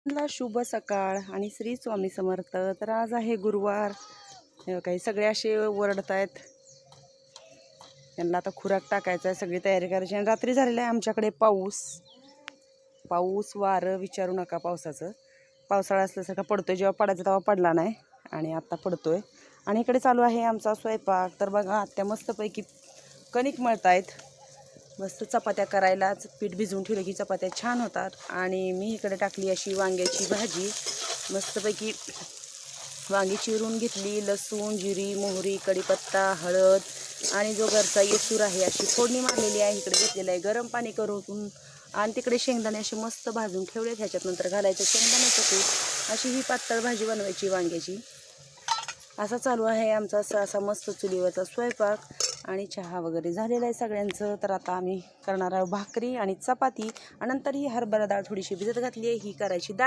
ला शुभ सकाळ आणि श्री स्वामी समर्थ. तर आज आहे गुरुवार. काही सगळे असे ओरडत आहेत, यांना आता खुराक टाकायचा आहे, सगळी तयारी करायची. आणि रात्री झालेला आहे आमच्याकडे पाऊस वारं विचारू नका. पावसाळा असल्यासारखा पडतोय, जेव्हा पडायचा तेव्हा पडला नाही आणि आत्ता पडतोय. आणि इकडे चालू आहे आमचा स्वयंपाक. तर बघा, आत्या मस्तपैकी कणिक मळतायत. मस्त चपात्या करायलाच पीठ भिजवून ठेवलं की चपात्या छान होतात. आणि मी इकडे टाकली अशी वांग्याची भाजी. मस्तपैकी वांगी चिरून घेतली, लसूण, जिरी, मोहरी, कढीपत्ता, हळद आणि जो घरचा येसूर आहे अशी फोडणी मारलेली आहे. इकडे घेतलेलं आहे गरम पाणी करून. आणि तिकडे शेंगदाणे असे मस्त भाजून ठेवले. ह्याच्यात नंतर घालायचं शेंगदाण्याचं कूट. अशी ही पातळ भाजी बनवायची वांग्याची. असा चालू आहे आमचा असा मस्त चुलीवरचा स्वयंपाक. आणि चहा वगैरे झालेला आहे सगळ्यांचं. तर आता आम्ही करणार आहोत भाकरी आणि चपाती. आणि नंतर ही हरभरा डाळ थोडीशी भिजत घातली आहे, ही करायची डाळ.